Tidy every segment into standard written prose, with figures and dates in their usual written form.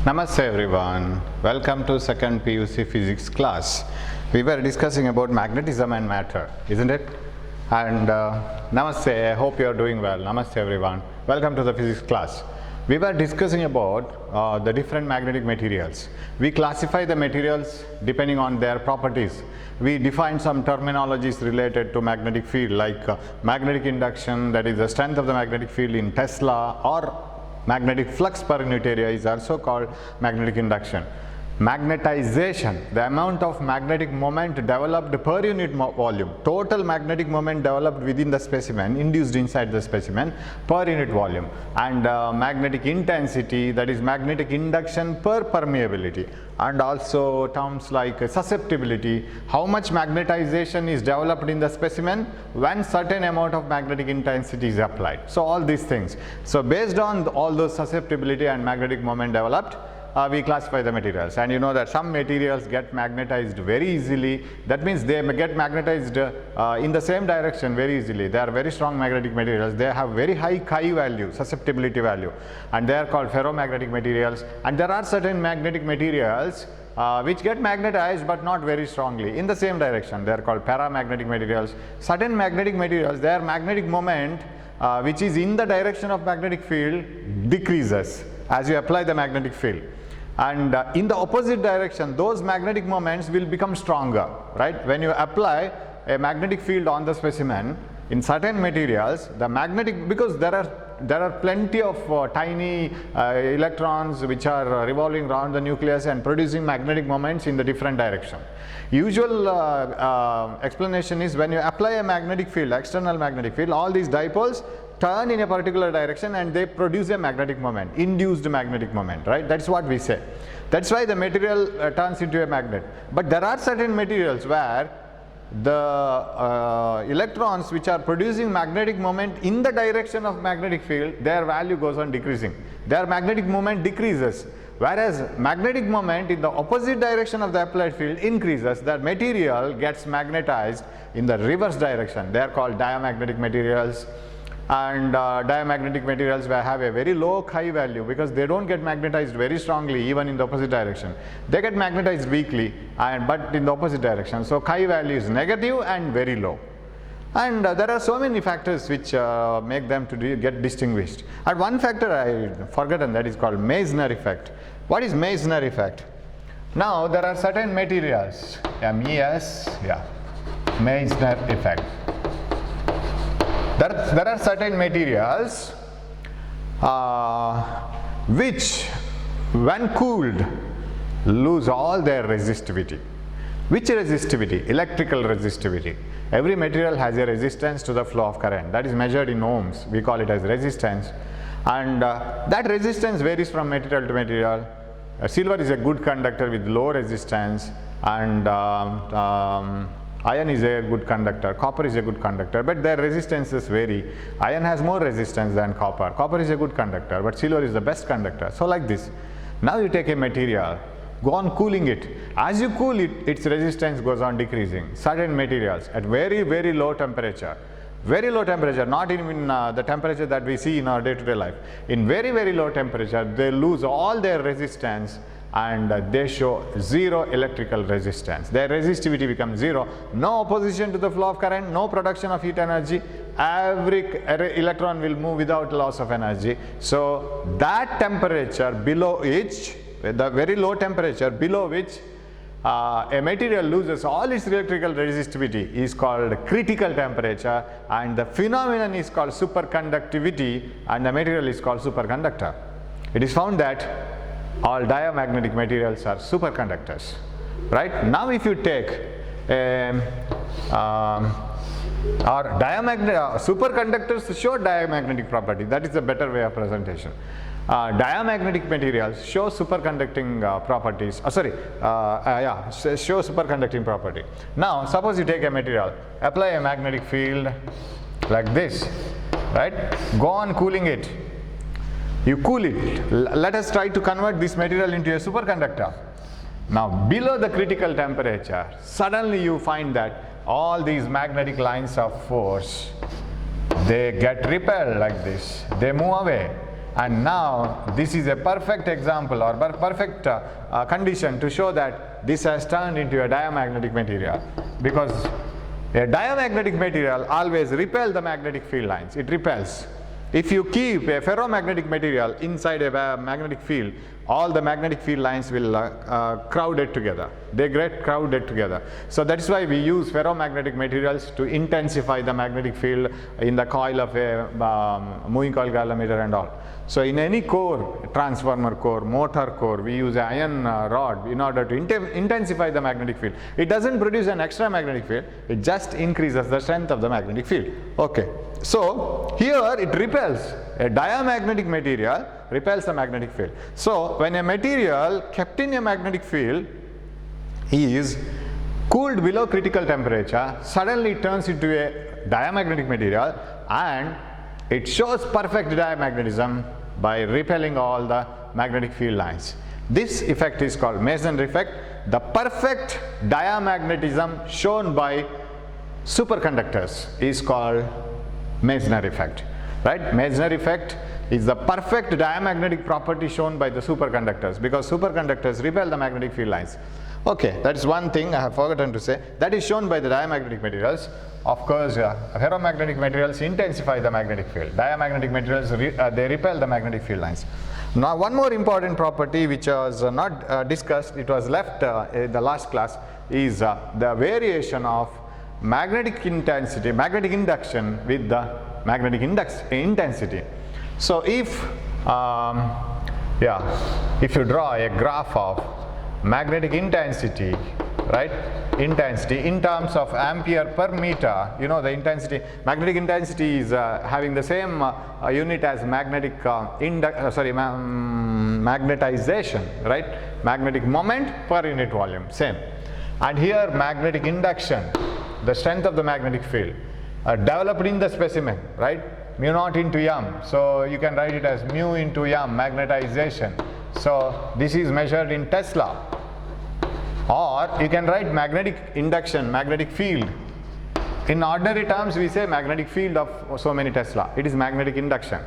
Namaste everyone. Welcome to second PUC physics class. We were discussing about magnetism and matter, isn't it? And Namaste, I hope you are doing well. Namaste everyone. Welcome to the physics class. We were discussing about the different magnetic materials. We classify the materials depending on their properties. We define some terminologies related to magnetic field like magnetic induction, that is the strength of the magnetic field in Tesla, or magnetic flux per unit area is also called magnetic induction. Magnetization, the amount of magnetic moment developed per unit volume, total magnetic moment developed within the specimen, induced inside the specimen per unit volume. And magnetic intensity, that is magnetic induction per permeability. And also terms like susceptibility, how much magnetization is developed in the specimen when certain amount of magnetic intensity is applied. So all these things. So based on all those susceptibility and magnetic moment developed, we classify the materials. And you know that some materials get magnetized very easily. That means they get magnetized in the same direction very easily. They are very strong magnetic materials. They have very high chi value, susceptibility value, and they are called ferromagnetic materials. And there are certain magnetic materials which get magnetized but not very strongly in the same direction. They are called paramagnetic materials. Certain magnetic materials, their magnetic moment which is in the direction of magnetic field decreases as you apply the magnetic field. And in the opposite direction, those magnetic moments will become stronger, right? When you apply a magnetic field on the specimen, in certain materials, the magnetic, because there are plenty of tiny electrons which are revolving around the nucleus and producing magnetic moments in the different direction. Usual explanation is when you apply a magnetic field, external magnetic field, all these dipoles turn in a particular direction and they produce a magnetic moment, induced magnetic moment, right? That's what we say. That's why the material turns into a magnet. But there are certain materials where the electrons which are producing magnetic moment in the direction of magnetic field, their value goes on decreasing. Their magnetic moment decreases. Whereas magnetic moment in the opposite direction of the applied field increases, that material gets magnetized in the reverse direction. They are called diamagnetic materials. And diamagnetic materials will have a very low chi value because they don't get magnetized very strongly even in the opposite direction. They get magnetized weakly but in the opposite direction. So chi value is negative and very low. And there are so many factors which make them to get distinguished. And one factor I forgotten, that is called Meissner effect. What is Meissner effect? Now there are certain materials, Meissner effect. There are certain materials which when cooled lose all their resistivity. Which resistivity? Electrical resistivity. Every material has a resistance to the flow of current, that is measured in ohms. We call it as resistance, and that resistance varies from material to material. Silver is a good conductor with low resistance, and iron is a good conductor, copper is a good conductor, but their resistances vary. Iron has more resistance than copper. Copper is a good conductor, but silver is the best conductor. So like this. Now you take a material, go on cooling it. As you cool it, its resistance goes on decreasing. Certain materials at very, very low temperature, not even the temperature that we see in our day-to-day life. In very, very low temperature, they lose all their resistance and they show zero electrical resistance. Their resistivity becomes zero. No opposition to the flow of current, no production of heat energy. Every electron will move without loss of energy. So that temperature below which, the very low temperature below which a material loses all its electrical resistivity is called critical temperature, and the phenomenon is called superconductivity, and the material is called superconductor. It is found that all diamagnetic materials are superconductors, right? Now if you take superconductors show diamagnetic property. That is a better way of presentation. Diamagnetic materials show superconducting properties. Show superconducting property. Now suppose you take a material, apply a magnetic field like this, right? Go on cooling it. You cool it. Let us try to convert this material into a superconductor. Now below the critical temperature, suddenly you find that all these magnetic lines of force, they get repelled like this. They move away. And now this is a perfect example or perfect condition to show that this has turned into a diamagnetic material, because a diamagnetic material always repels the magnetic field lines. It repels. If you keep a ferromagnetic material inside a magnetic field, all the magnetic field lines will crowded together. They get crowded together. So that is why we use ferromagnetic materials to intensify the magnetic field in the coil of a moving coil galvanometer and all. So in any core, transformer core, motor core, we use an iron rod in order to intensify the magnetic field. It doesn't produce an extra magnetic field, it just increases the strength of the magnetic field. Okay. So here it repels. A diamagnetic material repels the magnetic field. So when a material kept in a magnetic field is cooled below critical temperature, suddenly turns into a diamagnetic material, and it shows perfect diamagnetism by repelling all the magnetic field lines. This effect is called Masonry effect. The perfect diamagnetism shown by superconductors is called Masonry effect, right? Masonry effect is the perfect diamagnetic property shown by the superconductors, because superconductors repel the magnetic field lines. Okay, that is one thing I have forgotten to say. That is shown by the diamagnetic materials. Of course, ferromagnetic materials intensify the magnetic field. Diamagnetic materials, they repel the magnetic field lines. Now, one more important property which was not discussed, it was left in the last class, is the variation of magnetic intensity, magnetic induction with the magnetic intensity. So if you draw a graph of magnetic intensity, right, intensity in terms of ampere per meter, you know the intensity, magnetic intensity is having the same unit as magnetic magnetization, right, magnetic moment per unit volume, same. And here magnetic induction, the strength of the magnetic field developed in the specimen, right, mu naught into m, so you can write it as mu into m, magnetization. So this is measured in Tesla, or you can write magnetic induction, magnetic field. In ordinary terms we say magnetic field of so many Tesla. It is magnetic induction.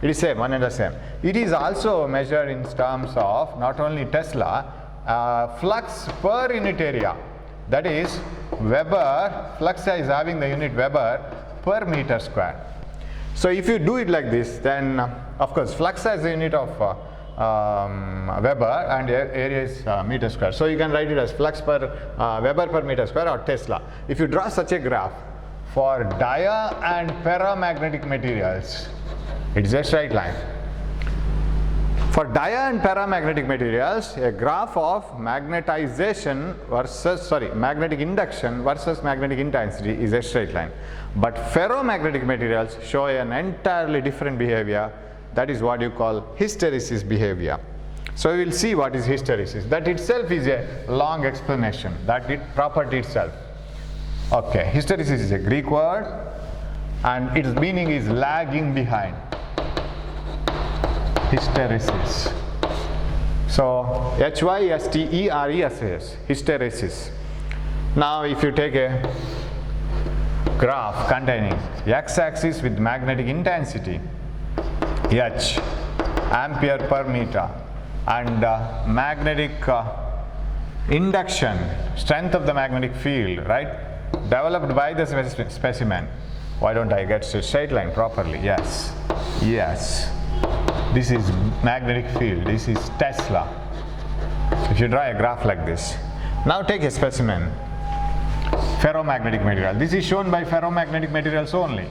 It is same, one and the same. It is also measured in terms of not only Tesla, flux per unit area. That is Weber, flux is having the unit Weber per meter square. So if you do it like this, then of course flux has a unit of Weber and area is meter square. So you can write it as flux per Weber per meter square or Tesla. If you draw such a graph for dia and paramagnetic materials, it is a straight line. For dia and paramagnetic materials, a graph of magnetization versus, magnetic induction versus magnetic intensity is a straight line. But ferromagnetic materials show an entirely different behavior. That is what you call hysteresis behavior. So we will see what is hysteresis. That itself is a long explanation, that property itself. Okay, hysteresis is a Greek word and its meaning is lagging behind. Hysteresis. So Hysteresis, hysteresis. Now if you take a graph containing x-axis with magnetic intensity H, ampere per meter, and magnetic induction, strength of the magnetic field, right, developed by the specimen. Why don't I get to straight line properly? Yes. This is magnetic field, this is Tesla. If you draw a graph like this. Now take a specimen, ferromagnetic material. This is shown by ferromagnetic materials only,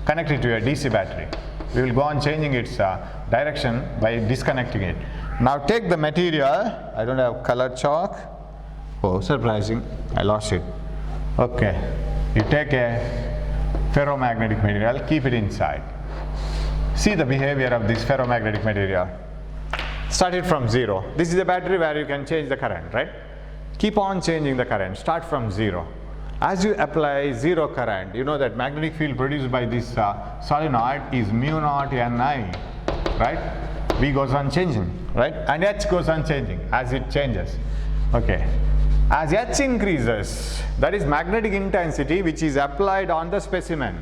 connected to a DC battery. We will go on changing its direction by disconnecting it. Now take the material, I don't have color chalk. Oh, surprising, I lost it. Okay, you take a ferromagnetic material, keep it inside. See the behavior of this ferromagnetic material. Start it from zero. This is a battery where you can change the current, right? Keep on changing the current, start from zero. As you apply zero current, you know that magnetic field produced by this solenoid is mu naught Ni, right? V goes on changing, right? And H goes on changing as it changes. Okay. As H increases, that is magnetic intensity which is applied on the specimen.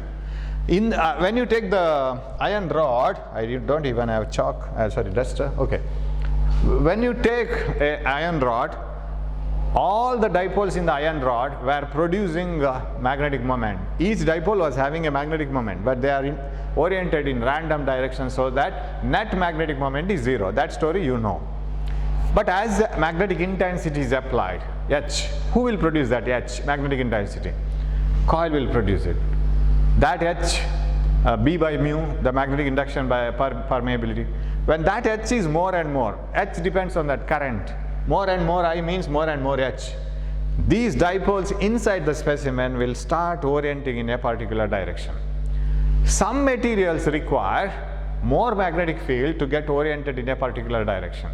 When you take the iron rod, I don't even have chalk, sorry, duster, okay. When you take an iron rod, all the dipoles in the iron rod were producing magnetic moment. Each dipole was having a magnetic moment, but they are oriented in random direction, so that net magnetic moment is zero. That story you know. But as the magnetic intensity is applied, H, who will produce that H, magnetic intensity? Coil will produce it. That H, B by mu, the magnetic induction by permeability. When that H is more and more, H depends on that current. More and more I means more and more H. These dipoles inside the specimen will start orienting in a particular direction. Some materials require more magnetic field to get oriented in a particular direction.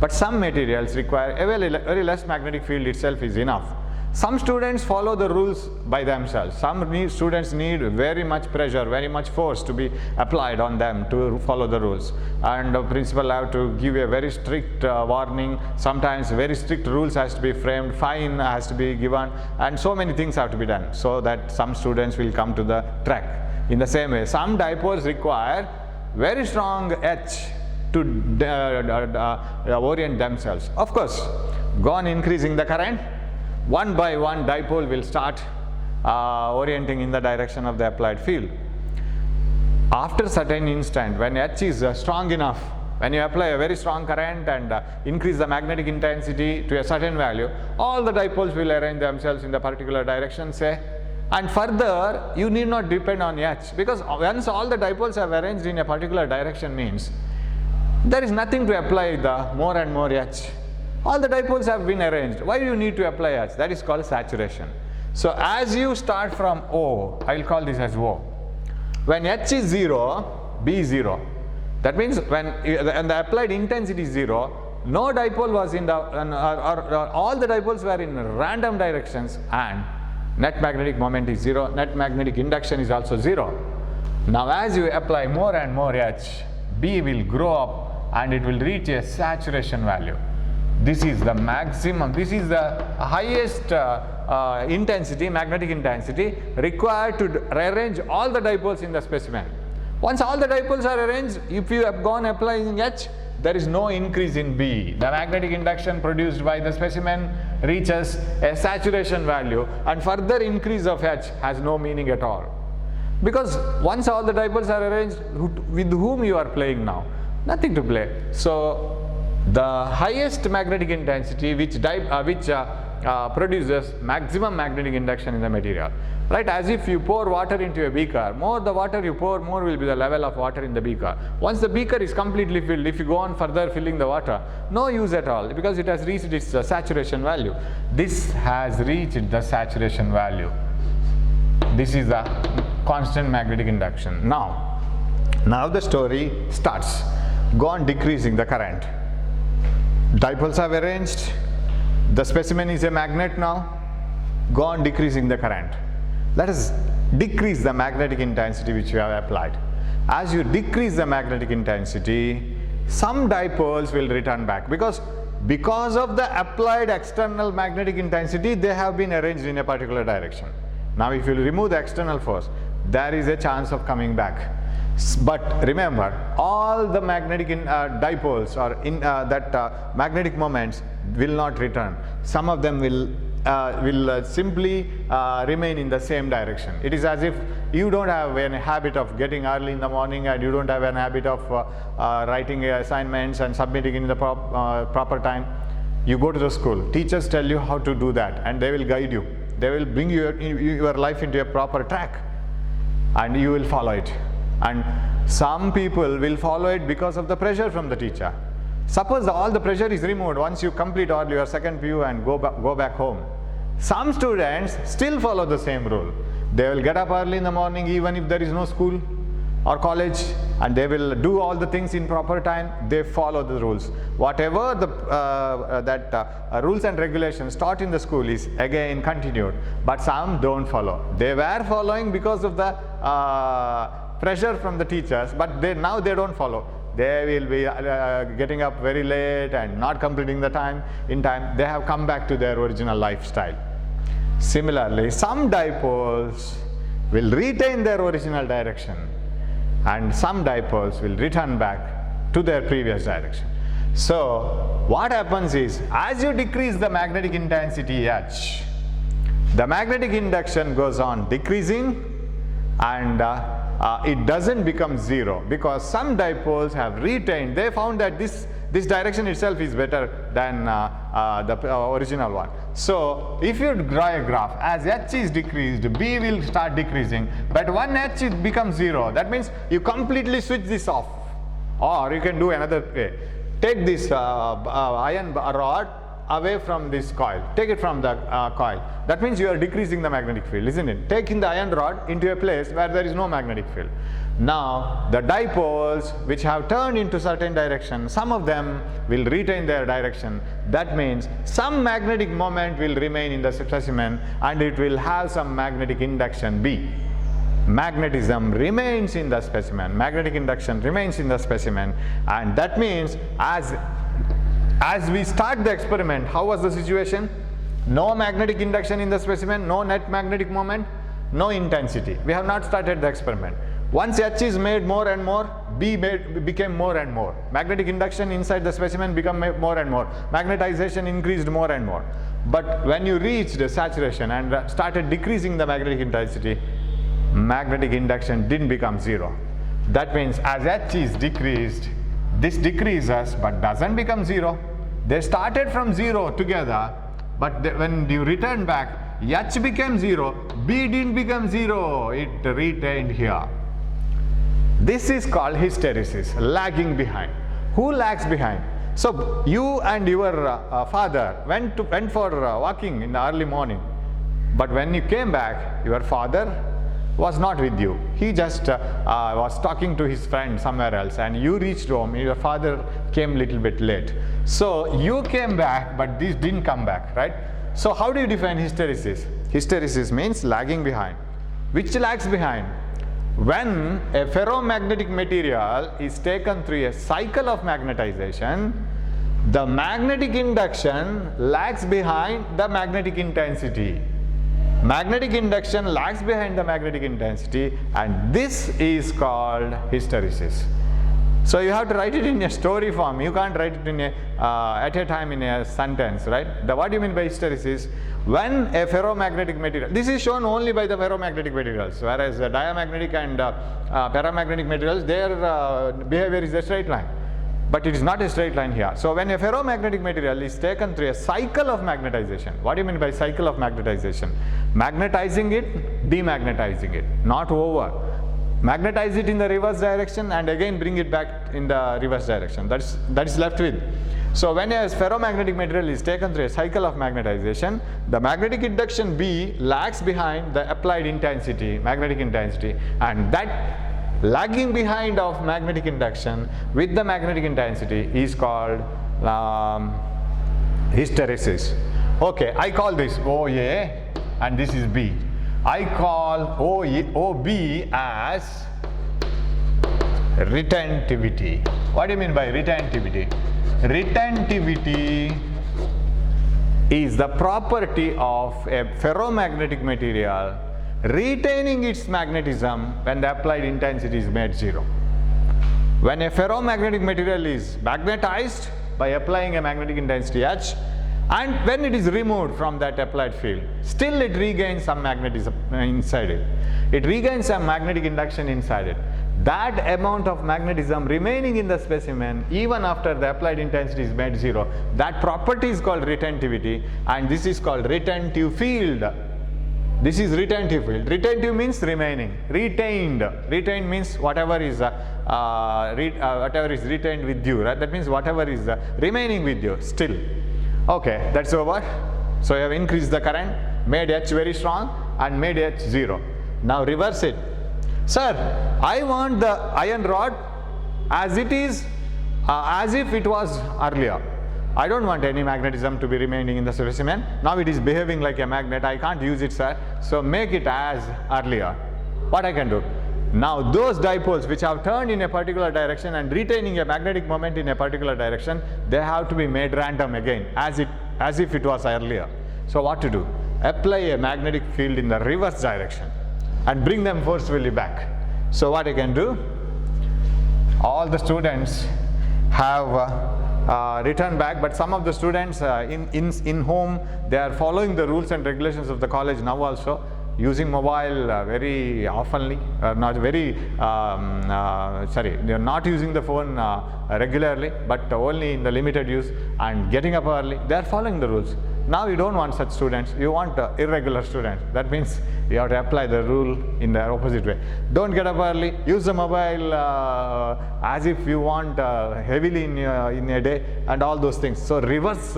But some materials require a very less magnetic field itself is enough. Some students follow the rules by themselves. Some students need very much pressure, very much force to be applied on them to follow the rules. And the principal have to give a very strict warning. Sometimes very strict rules has to be framed, fine has to be given, and so many things have to be done so that some students will come to the track. In the same way, some dipoles require very strong H to orient themselves. Of course, go on increasing the current, one by one dipole will start orienting in the direction of the applied field. After certain instant, when H is strong enough, when you apply a very strong current and increase the magnetic intensity to a certain value, all the dipoles will arrange themselves in the particular direction, say, and further you need not depend on H, because once all the dipoles have arranged in a particular direction means there is nothing to apply the more and more H. All the dipoles have been arranged. Why do you need to apply H? That is called saturation. So as you start from O, I will call this as O. When H is 0, B is 0. That means when the applied intensity is 0, no dipole was in the, all the dipoles were in random directions, and net magnetic moment is 0, net magnetic induction is also 0. Now as you apply more and more H, B will grow up and it will reach a saturation value. This is the maximum, this is the highest intensity, magnetic intensity required to arrange all the dipoles in the specimen. Once all the dipoles are arranged, if you have gone applying H, there is no increase in B. The magnetic induction produced by the specimen reaches a saturation value, and further increase of H has no meaning at all. Because once all the dipoles are arranged, with whom you are playing now? Nothing to play. So the highest magnetic intensity which produces maximum magnetic induction in the material, right? As if you pour water into a beaker, more the water you pour, more will be the level of water in the beaker. Once the beaker is completely filled, if you go on further filling the water, no use at all, because it has reached its saturation value. This has reached the saturation value. This is the constant magnetic induction. Now the story starts. Go on decreasing the current. Dipoles have arranged, the specimen is a magnet now, go on decreasing the current. Let us decrease the magnetic intensity which you have applied. As you decrease the magnetic intensity, some dipoles will return back, because of the applied external magnetic intensity, they have been arranged in a particular direction. Now if you remove the external force, there is a chance of coming back. But remember, all the magnetic dipoles or magnetic moments will not return. Some of them will simply remain in the same direction. It is as if you don't have any habit of getting early in the morning, and you don't have an habit of writing assignments and submitting in the proper time. You go to the school, teachers tell you how to do that, and they will guide you. They will bring your life into a proper track, and you will follow it. And some people will follow it because of the pressure from the teacher. Suppose all the pressure is removed once you complete all your second PU and go back home. Some students still follow the same rule. They will get up early in the morning even if there is no school or college, and they will do all the things in proper time. They follow the rules. Whatever the rules and regulations taught in the school is again continued, but some don't follow. They were following because of the pressure from the teachers, but now they don't follow. They will be getting up very late and not completing the time in time. They have come back to their original lifestyle. Similarly, some dipoles will retain their original direction and some dipoles will return back to their previous direction. So what happens is, as you decrease the magnetic intensity H, the magnetic induction goes on decreasing, and it doesn't become zero, because some dipoles have retained, they found that this direction itself is better than the original one. So if you draw a graph, as H is decreased, B will start decreasing, but when H becomes zero, that means you completely switch this off. Or you can do another way. Take this iron rod away from this coil. Take it from the coil. That means you are decreasing the magnetic field, isn't it? Taking the iron rod into a place where there is no magnetic field. Now the dipoles which have turned into certain direction, some of them will retain their direction. That means some magnetic moment will remain in the specimen and it will have some magnetic induction B. Magnetism remains in the specimen, magnetic induction remains in the specimen, and that means as we start the experiment, how was the situation? No magnetic induction in the specimen, no net magnetic moment, no intensity. We have not started the experiment. Once H is made more and more, B became more and more. Magnetic induction inside the specimen became more and more. Magnetization increased more and more. But when you reached saturation and started decreasing the magnetic intensity, magnetic induction didn't become zero. That means as H is decreased, this decreases but doesn't become zero. They started from zero together, but when you return back, H became zero, B didn't become zero, it retained here. This is called hysteresis, lagging behind. Who lags behind? So you and your father went for walking in the early morning, but when you came back, your father was not with you. He just was talking to his friend somewhere else, and you reached home. Your father came a little bit late. So you came back, but this didn't come back, right? So how do you define hysteresis? Hysteresis means lagging behind. Which lags behind? When a ferromagnetic material is taken through a cycle of magnetization, the magnetic induction lags behind the magnetic intensity. Magnetic induction lags behind the magnetic intensity, and this is called hysteresis. So you have to write it in a story form. You can't write it in at a time in a sentence, right? What do you mean by hysteresis? When a ferromagnetic material, this is shown only by the ferromagnetic materials, whereas the diamagnetic and paramagnetic materials, their behavior is a straight line. But it is not a straight line here. So when a ferromagnetic material is taken through a cycle of magnetization, what do you mean by cycle of magnetization? Magnetizing it, demagnetizing it, not over. Magnetize it in the reverse direction and again bring it back in the reverse direction. That is left with. So when a ferromagnetic material is taken through a cycle of magnetization, the magnetic induction B lags behind the applied intensity, magnetic intensity, and that lagging behind of magnetic induction with the magnetic intensity is called hysteresis. Okay, I call this OA and this is B. I call OB as retentivity. What do you mean by retentivity? Retentivity is the property of a ferromagnetic material retaining its magnetism when the applied intensity is made zero. When a ferromagnetic material is magnetized by applying a magnetic intensity H, and when it is removed from that applied field, still it regains some magnetism inside it. It regains some magnetic induction inside it. That amount of magnetism remaining in the specimen even after the applied intensity is made zero, that property is called retentivity, and this is called retentive field. This is retentive field. Retentive means remaining. Retained. Retained means whatever is retained with you, right? That means whatever is remaining with you still. Okay, that's over. So you have increased the current, made H very strong and made H zero. Now reverse it. Sir, I want the iron rod as it is, as if it was earlier. I don't want any magnetism to be remaining in the specimen. Now it is behaving like a magnet. I can't use it, sir. So make it as earlier. What I can do? Now those dipoles which have turned in a particular direction and retaining a magnetic moment in a particular direction, they have to be made random again as if it was earlier. So what to do? Apply a magnetic field in the reverse direction. and bring them forcefully back. So what I can do, all the students have returned back, but some of the students in home, they are following the rules and regulations of the college now also, using mobile very oftenly, not very, they are not using the phone regularly, but only in the limited use and getting up early. They are following the rules. Now you don't want such students, you want irregular students. That means you have to apply the rule in the opposite way. Don't get up early, use the mobile as if you want heavily in a day and all those things. So reverse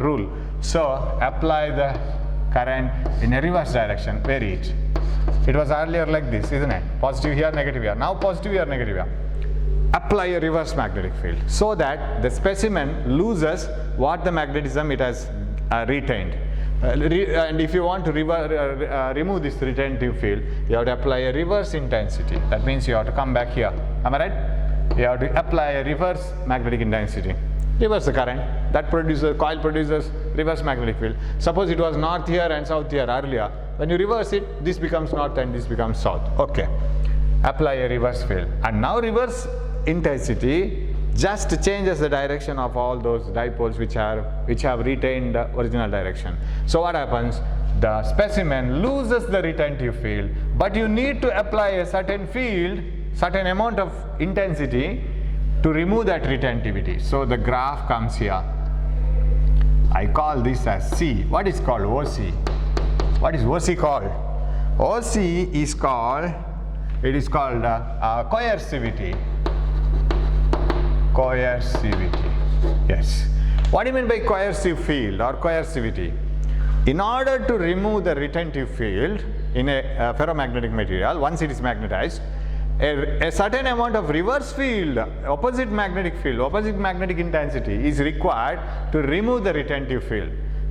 rule. So apply the current in a reverse direction. Vary it. It was earlier like this, isn't it? Positive here, negative here. Now positive here, negative here. Apply a reverse magnetic field so that the specimen loses what the magnetism it has retained. And if you want to remove this retentive field, you have to apply a reverse intensity. That means you have to come back here. Am I right? You have to apply a reverse magnetic intensity. Reverse the current. That coil produces reverse magnetic field. Suppose it was north here and south here earlier. When you reverse it, this becomes north and this becomes south. Okay. Apply a reverse field. And now reverse intensity just changes the direction of all those dipoles which have retained the original direction. So what happens? The specimen loses the retentive field, but you need to apply a certain field, certain amount of intensity to remove that retentivity. So the graph comes here. I call this as C. What is called OC? What is OC called? OC is called, it is called coercivity. Coercivity. Yes. What do you mean by coercive field or coercivity? In order to remove the retentive field in a ferromagnetic material, once it is magnetized, a certain amount of reverse field, opposite magnetic field, opposite magnetic intensity is required to remove the retentive field.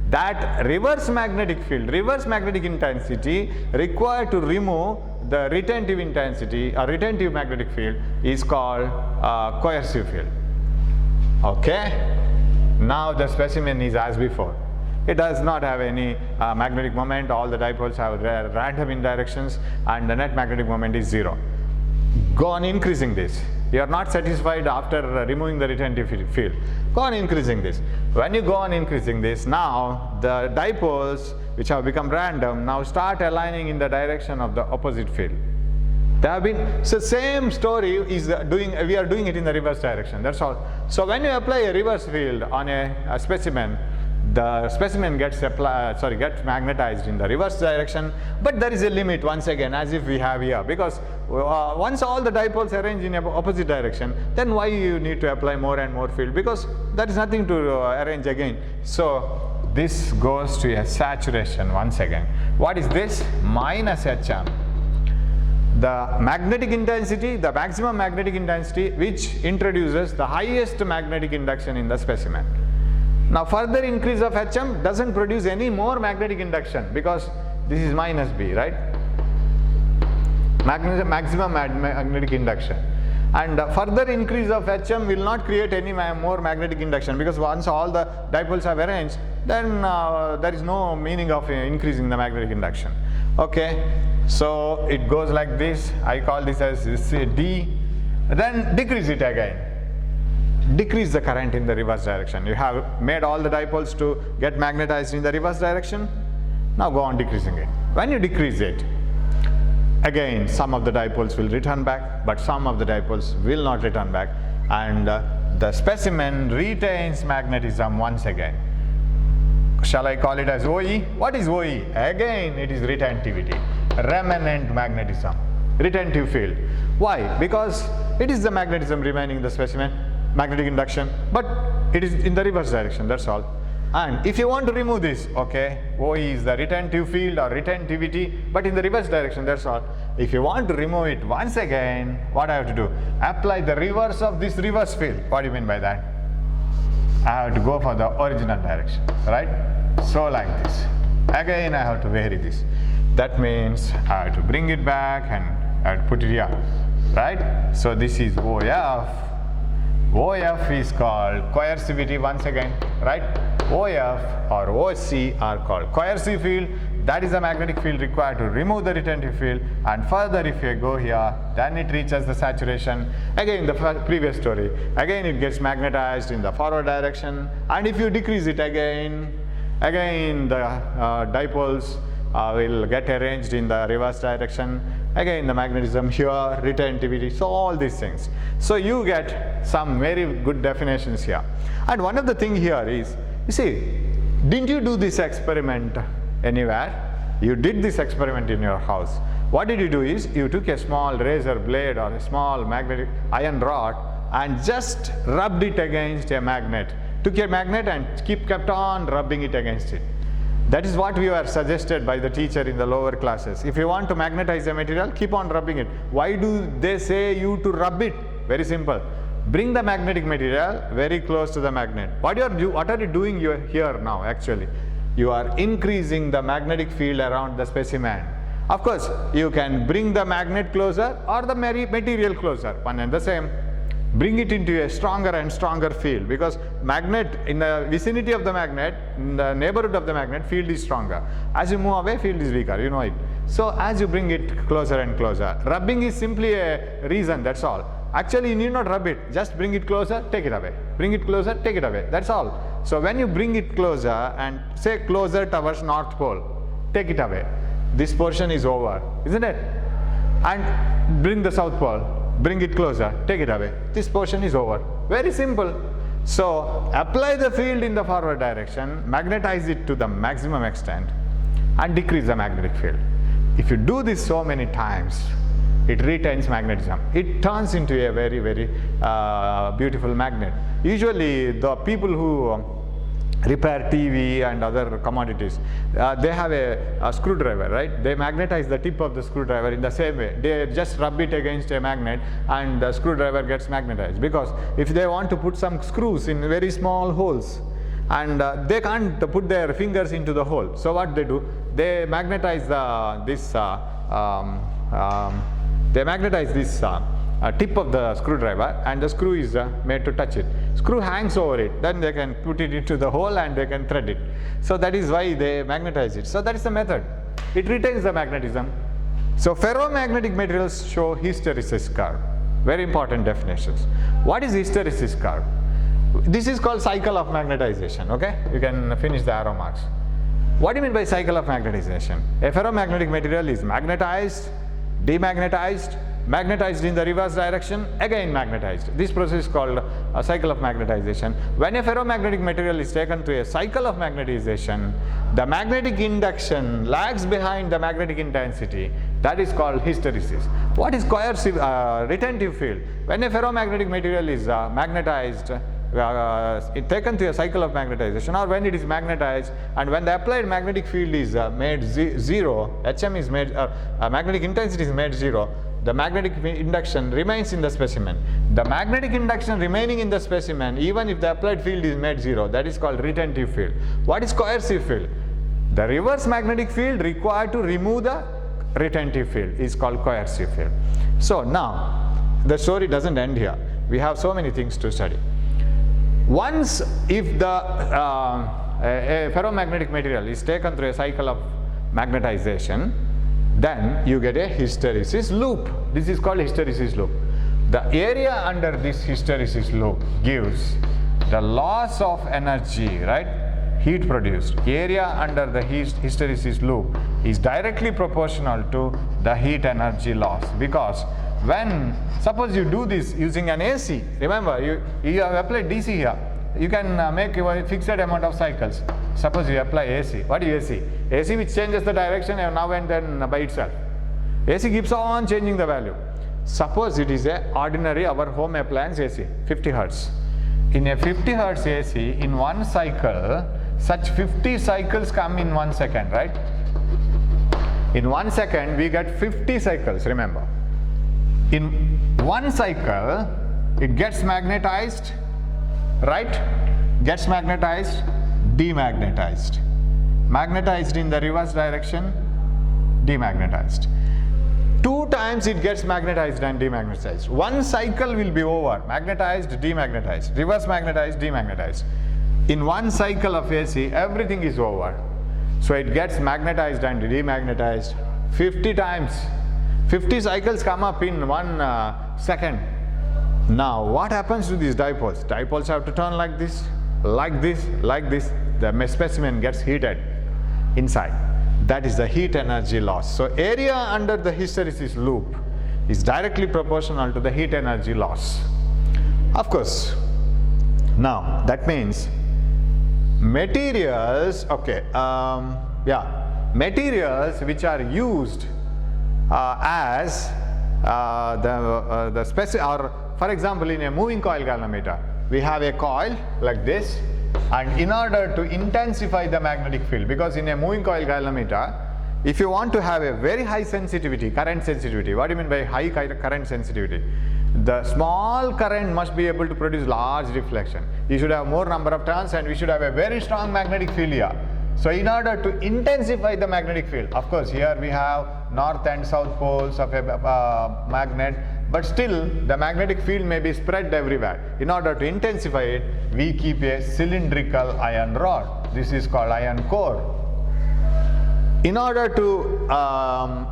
That reverse magnetic field, reverse magnetic intensity required to remove the retentive intensity or retentive magnetic field is called coercive field. Okay? Now the specimen is as before. It does not have any magnetic moment. All the dipoles have random in directions and the net magnetic moment is 0. Go on increasing this. You are not satisfied after removing the retentive field. Go on increasing this. When you go on increasing this, now the dipoles which have become random now start aligning in the direction of the opposite field. They have been, so same story is we are doing it in the reverse direction. That's all. So when you apply a reverse field on a specimen, the specimen gets magnetized in the reverse direction, but there is a limit once again, as if we have here, because once all the dipoles arrange in opposite direction, then why you need to apply more and more field, because there is nothing to arrange again. So this goes to a saturation once again. What is this? Minus Hm. The magnetic intensity, the maximum magnetic intensity, which introduces the highest magnetic induction in the specimen. Now further increase of Hm doesn't produce any more magnetic induction, because this is minus B, right? Maximum magnetic induction. And further increase of Hm will not create any more magnetic induction, because once all the dipoles have arranged, then there is no meaning of increasing the magnetic induction. Okay, so it goes like this. I call this as D. Then decrease it again. Decrease the current in the reverse direction. You have made all the dipoles to get magnetized in the reverse direction. Now go on decreasing it. When you decrease it, again some of the dipoles will return back, but some of the dipoles will not return back, and the specimen retains magnetism once again. Shall I call it as OE? What is OE? Again it is retentivity, remnant magnetism, retentive field. Why? Because it is the magnetism remaining in the specimen, magnetic induction, but it is in the reverse direction, that's all. And if you want to remove this, okay, OE is the retentive field or retentivity, but in the reverse direction, that's all. If you want to remove it once again, what I have to do? Apply the reverse of this reverse field. What do you mean by that? I have to go for the original direction, right? So like this. Again I have to vary this. That means I have to bring it back and I have to put it here, right? So this is OF. OF is called coercivity once again, right? OF or OC are called coercive field. that is the magnetic field required to remove the retentive field. And further, if you go here, then it reaches the saturation. Again, the previous story, again it gets magnetized in the forward direction, and if you decrease it again the dipoles will get arranged in the reverse direction. Again the magnetism here, retentivity, so all these things. So you get some very good definitions here. And one of the thing here is, you see, didn't you do this experiment anywhere? You did this experiment in your house. What did you do is, you took a small razor blade or a small magnetic iron rod and just rubbed it against a magnet. Took a magnet and kept on rubbing it against it. That is what we were suggested by the teacher in the lower classes. If you want to magnetize a material, keep on rubbing it. Why do they say you to rub it? Very simple. Bring the magnetic material very close to the magnet. What are you doing here now actually? You are increasing the magnetic field around the specimen. Of course, you can bring the magnet closer or the material closer, one and the same. Bring it into a stronger and stronger field, because magnet, in the vicinity of the magnet, in the neighborhood of the magnet, field is stronger. As you move away, field is weaker, you know it. So as you bring it closer and closer, rubbing is simply a reason, that's all. Actually you need not rub it, just bring it closer, take it away. Bring it closer, take it away, that's all. So when you bring it closer and say closer towards North Pole, take it away. This portion is over, isn't it? And bring the South Pole. Bring it closer, take it away. This portion is over. Very simple. So apply the field in the forward direction, magnetize it to the maximum extent, and decrease the magnetic field. If you do this so many times, it retains magnetism. It turns into a very, very beautiful magnet. Usually the people who repair TV and other commodities, they have a screwdriver, right? They magnetize the tip of the screwdriver in the same way. They just rub it against a magnet and the screwdriver gets magnetized, because if they want to put some screws in very small holes and they can't put their fingers into the hole, so what they do, they magnetize this tip of the screwdriver, and the screw is made to touch it. Screw hangs over it, then they can put it into the hole and they can thread it. So that is why they magnetize it. So that is the method. It retains the magnetism. So ferromagnetic materials show hysteresis curve. Very important definitions. What is hysteresis curve? This is called cycle of magnetization, okay? You can finish the arrow marks. What do you mean by cycle of magnetization? A ferromagnetic material is magnetized, demagnetized, magnetized in the reverse direction, again magnetized. This process is called a cycle of magnetization. When a ferromagnetic material is taken through a cycle of magnetization, the magnetic induction lags behind the magnetic intensity. That is called hysteresis. What is coercive retentive field? When a ferromagnetic material is magnetized, taken through a cycle of magnetization, or when it is magnetized and when the applied magnetic field is made zero, HM is made, magnetic intensity is made zero, the magnetic induction remains in the specimen. The magnetic induction remaining in the specimen, even if the applied field is made zero, that is called retentive field. What is coercive field? The reverse magnetic field required to remove the retentive field is called coercive field. So now, the story doesn't end here. We have so many things to study. Once, if the a ferromagnetic material is taken through a cycle of magnetization, then you get a hysteresis loop. This is called hysteresis loop. The area under this hysteresis loop gives the loss of energy, right? Heat produced. Area under the hysteresis loop is directly proportional to the heat energy loss, because when, suppose you do this using an AC, remember you have applied DC here, you can make a fixed amount of cycles. Suppose you apply AC. What is AC? AC which changes the direction now and then by itself. AC keeps on changing the value. Suppose it is a ordinary our home appliance AC, 50 Hertz. In a 50 Hertz AC, in one cycle, such 50 cycles come in 1 second, right? In 1 second, we get 50 cycles, remember. In one cycle, it gets magnetized, right? Gets magnetized, demagnetized. Magnetized in the reverse direction, demagnetized. 2 times it gets magnetized and demagnetized. One cycle will be over, magnetized, demagnetized, reverse magnetized, demagnetized. In one cycle of AC, everything is over. So it gets magnetized and demagnetized 50 times. 50 cycles come up in 1 second. Now what happens to these dipoles? Dipoles have to turn like this, like this, like this. The specimen gets heated inside. That is the heat energy loss. So area under the hysteresis loop is directly proportional to the heat energy loss. Of course, now that means materials, materials which are used as the specific, or for example in a moving coil galvanometer, we have a coil like this, and in order to intensify the magnetic field, because in a moving coil galvanometer, if you want to have a very high sensitivity, current sensitivity, what do you mean by high current sensitivity? The small current must be able to produce large reflection. You should have more number of turns, and we should have a very strong magnetic field here. So in order to intensify the magnetic field, of course here we have north and south poles of a magnet, but still the magnetic field may be spread everywhere. In order to intensify it, we keep a cylindrical iron rod. This is called iron core. In order to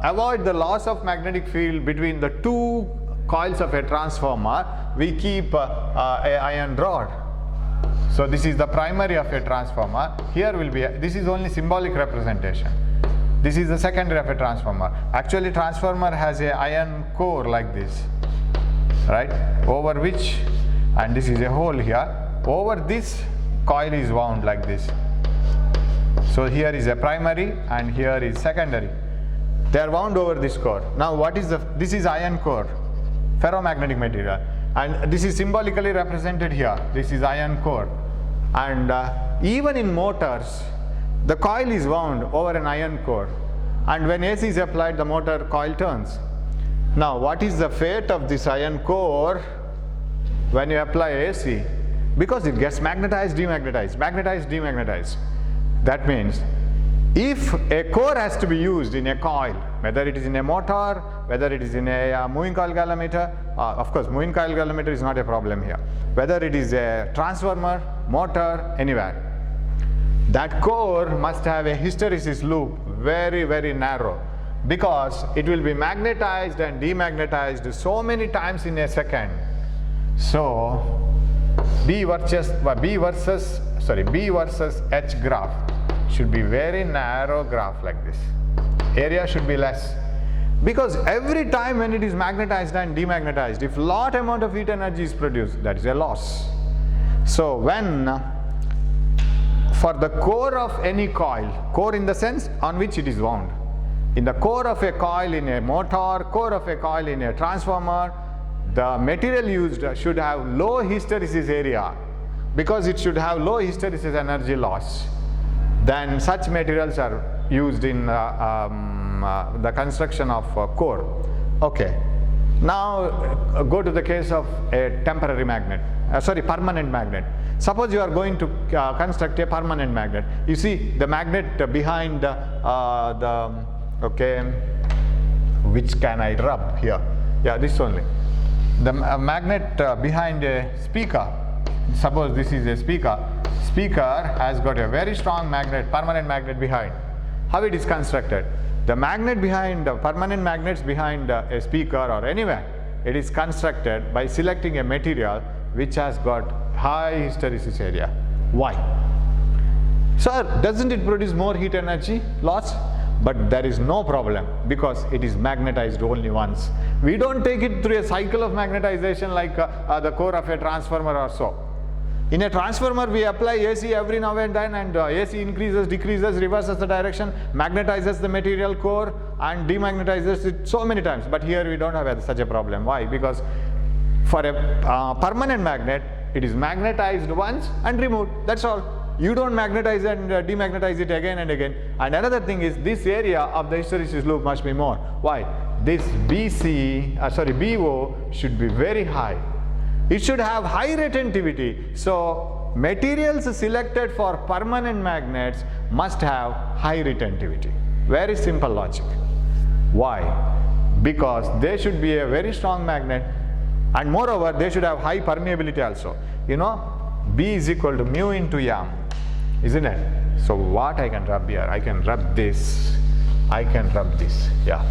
avoid the loss of magnetic field between the two coils of a transformer, we keep a iron rod. So this is the primary of a transformer. Here will be, this is only symbolic representation. This is the secondary of a transformer. Actually transformer has a iron core like this, right, over which, and this is a hole here, over this coil is wound like this. So here is a primary and here is secondary. They are wound over this core. Now what is this is iron core, ferromagnetic material, and this is symbolically represented here. This is iron core. And even in motors, the coil is wound over an iron core, and when AC is applied, the motor coil turns. Now what is the fate of this iron core when you apply AC? Because it gets magnetized, demagnetized, magnetized, demagnetized. That means if a core has to be used in a coil, whether it is in a motor, whether it is in a moving coil galvanometer, of course moving coil galvanometer is not a problem here, whether it is a transformer, motor, anywhere, that core must have a hysteresis loop very, very narrow, because it will be magnetized and demagnetized so many times in a second. So B versus H graph should be very narrow graph like this. Area should be less, because every time when it is magnetized and demagnetized, if lot amount of heat energy is produced, that is a loss. So when for the core of any coil, core in the sense on which it is wound, in the core of a coil in a motor, core of a coil in a transformer, the material used should have low hysteresis area, because it should have low hysteresis energy loss. Then such materials are used in the construction of core. Okay. Now go to the case of a temporary magnet, permanent magnet. Suppose you are going to construct a permanent magnet. You see the magnet behind which can I rub here? Yeah, this only. The magnet behind a speaker. Suppose this is a speaker. Speaker has got a very strong magnet, permanent magnet behind. How it is constructed? The magnet behind, permanent magnets behind a speaker or anywhere, it is constructed by selecting a material which has got high hysteresis area. Why? Sir, doesn't it produce more heat energy loss? But there is no problem, because it is magnetized only once. We don't take it through a cycle of magnetization like the core of a transformer or so. In a transformer, we apply AC every now and then, and AC increases, decreases, reverses the direction, magnetizes the material core and demagnetizes it so many times. But here we don't have such a problem. Why? Because for a permanent magnet, it is magnetized once and removed. That's all. You don't magnetize and demagnetize it again and again. And another thing is, this area of the hysteresis loop must be more. Why? This BO should be very high. It should have high retentivity. So materials selected for permanent magnets must have high retentivity. Very simple logic. Why? Because they should be a very strong magnet, and moreover they should have high permeability also. You know, B is equal to mu into M, isn't it? So what I can rub here? I can rub this. I can rub this. Yeah.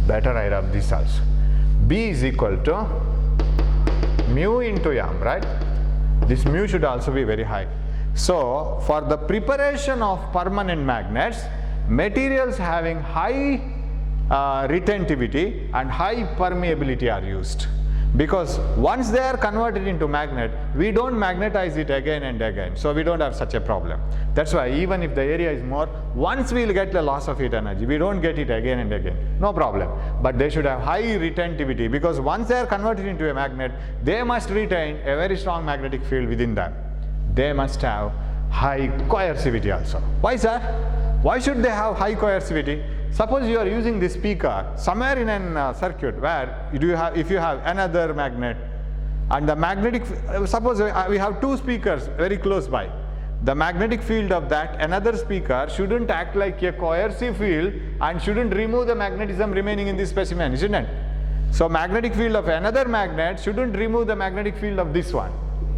Better I rub this also. B is equal to mu into m, right? This mu should also be very high. So for the preparation of permanent magnets, materials having high retentivity and high permeability are used. Because once they are converted into magnet, we don't magnetize it again and again. So we don't have such a problem. That's why even if the area is more, once we will get the loss of heat energy, we don't get it again and again. No problem. But they should have high retentivity, because once they are converted into a magnet, they must retain a very strong magnetic field within them. They must have high coercivity also. Why, sir? Why should they have high coercivity? Suppose you are using this speaker somewhere in a circuit where if you have another magnet, and the magnetic, suppose we have two speakers very close by. The magnetic field of that another speaker shouldn't act like a coercive field and shouldn't remove the magnetism remaining in this specimen, isn't it? So magnetic field of another magnet shouldn't remove the magnetic field of this one,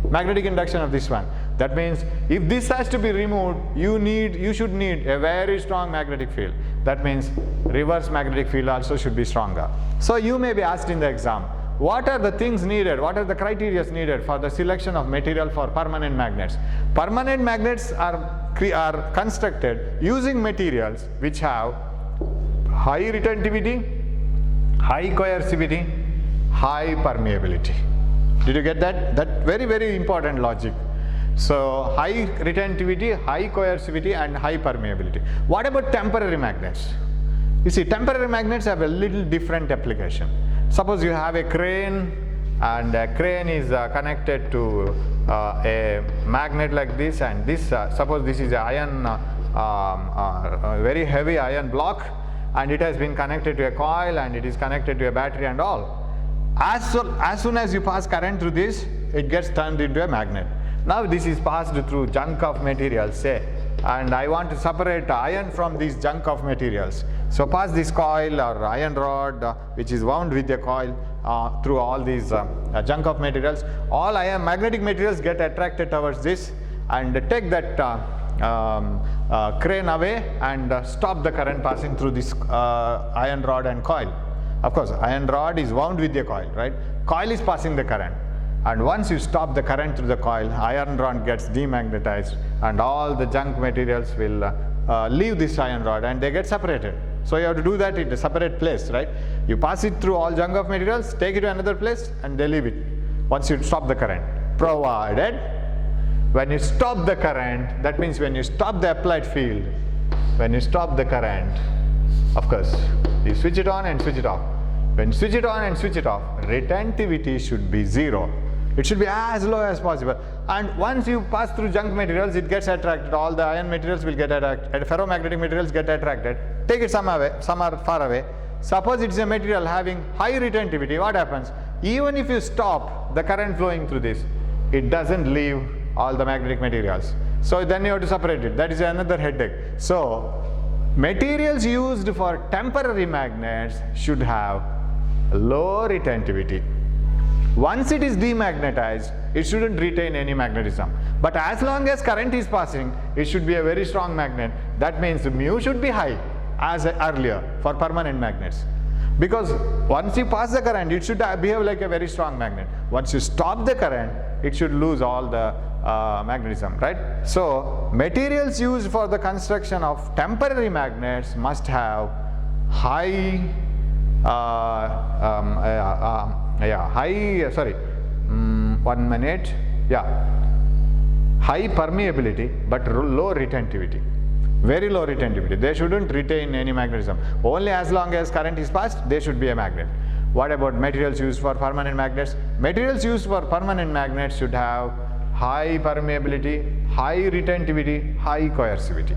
magnetic induction of this one. That means if this has to be removed, you should need a very strong magnetic field. That means reverse magnetic field also should be stronger. So you may be asked in the exam, what are the things needed, what are the criteria needed for the selection of material for permanent magnets? Permanent magnets are constructed using materials which have high retentivity, high coercivity, high permeability. Did you get that? That very, very important logic. So high retentivity, high coercivity and high permeability. What about temporary magnets? You see, temporary magnets have a little different application. Suppose you have a crane, and a crane is connected to a magnet like this, and this suppose this is an iron, very heavy iron block, and it has been connected to a coil, and it is connected to a battery and all. As soon as you pass current through this, it gets turned into a magnet. Now this is passed through junk of materials, say, and I want to separate iron from these junk of materials. So pass this coil or iron rod which is wound with a coil through all these junk of materials. All iron magnetic materials get attracted towards this and take that crane away and stop the current passing through this iron rod and coil. Of course, iron rod is wound with the coil, right? Coil is passing the current. And once you stop the current through the coil, iron rod gets demagnetized and all the junk materials will leave this iron rod and they get separated. So you have to do that in a separate place, right? You pass it through all junk of materials, take it to another place and they leave it once you stop the current. Provided when you stop the current, that means when you stop the applied field, when you stop the current, of course, you switch it on and switch it off. When you switch it on and switch it off, retentivity should be 0. It should be as low as possible. And once you pass through junk materials, it gets attracted. All the iron materials will get attracted. Ferromagnetic materials get attracted. Take it some are far away. Suppose it's a material having high retentivity. What happens? Even if you stop the current flowing through this, it doesn't leave all the magnetic materials. So then you have to separate it. That is another headache. So materials used for temporary magnets should have low retentivity. Once it is demagnetized, it shouldn't retain any magnetism. But as long as current is passing, it should be a very strong magnet. That means mu should be high as earlier for permanent magnets. Because once you pass the current, it should behave like a very strong magnet. Once you stop the current, it should lose all the magnetism, right? So materials used for the construction of temporary magnets must have high high permeability but low retentivity, very low retentivity. They shouldn't retain any magnetism. Only as long as current is passed, they should be a magnet. What about materials used for permanent magnets? Materials used for permanent magnets should have high permeability, high retentivity, high coercivity.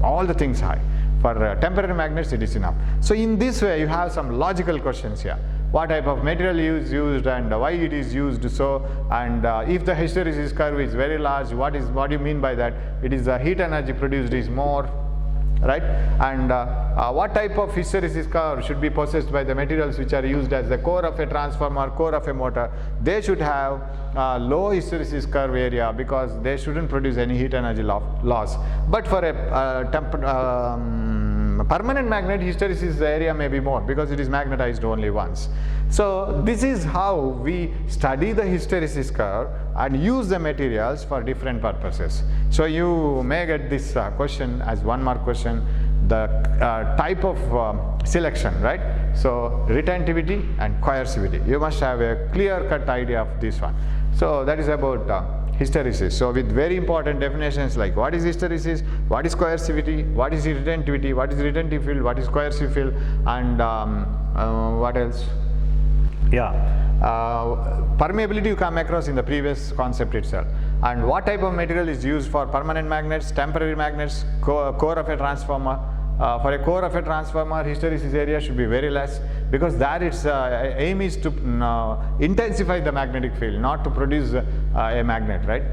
All the things high. For temporary magnets, it is enough. So in this way, you have some logical questions here. What type of material is used and why it is used so, and if the hysteresis curve is very large, what do you mean by that? It is the heat energy produced is more, right? And what type of hysteresis curve should be possessed by the materials which are used as the core of a transformer, core of a motor? They should have low hysteresis curve area because they shouldn't produce any heat energy loss. But for a permanent magnet, hysteresis area may be more because it is magnetized only once. So this is how we study the hysteresis curve and use the materials for different purposes. So you may get this question as one mark question, the type of selection, right? So retentivity and coercivity. You must have a clear-cut idea of this one. So that is about hysteresis. So with very important definitions like what is hysteresis, what is coercivity, what is retentivity, what is retentive field, what is coercive field, and what else? Yeah, permeability you come across in the previous concept itself. And what type of material is used for permanent magnets, temporary magnets, core of a transformer. For a core of a transformer, hysteresis area should be very less because there its aim is to intensify the magnetic field, not to produce a magnet, right?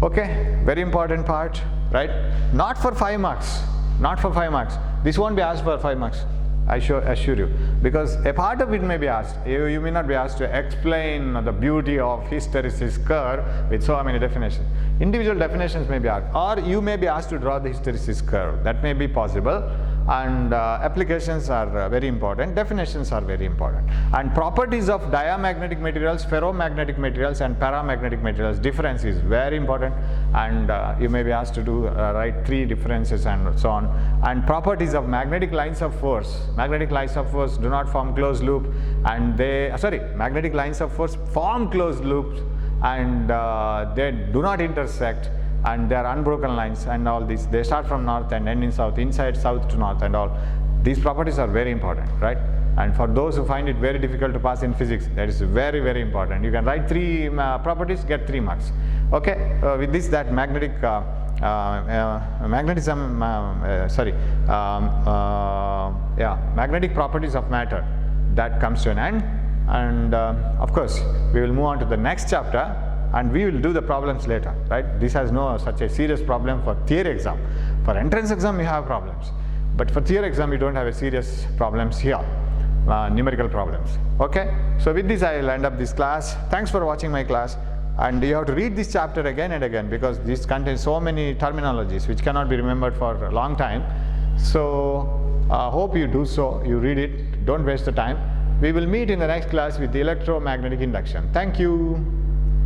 Okay, very important part, right? Not for 5 marks, not for 5 marks. This won't be asked for 5 marks. I assure you, because a part of it may be asked. You may not be asked to explain the beauty of hysteresis curve with so many definitions. Individual definitions may be asked, or you may be asked to draw the hysteresis curve. That may be possible, and applications are very important. Definitions are very important. And properties of diamagnetic materials, ferromagnetic materials, and paramagnetic materials. Difference is very important, and you may be asked to do write 3 differences and so on. And properties of magnetic lines of force. Magnetic lines of force do not form closed loop, and magnetic lines of force form closed loops, and they do not intersect, and they are unbroken lines, and all these. They start from north and end in south, inside south to north, and all. These properties are very important, right? And for those who find it very difficult to pass in physics, that is very, very important. You can write 3 properties, get 3 marks. Okay, with this, that magnetic magnetic properties of matter, that comes to an end. And of course, we will move on to the next chapter, and we will do the problems later, right? This has no such a serious problem for theory exam. For entrance exam, you have problems, but for theory exam, you don't have a serious problems here, numerical problems. Okay, so with this, I will end up this class. Thanks for watching my class. And you have to read this chapter again and again because this contains so many terminologies which cannot be remembered for a long time. So hope you do so, you read it, don't waste the time. We will meet in the next class with electromagnetic induction. Thank you.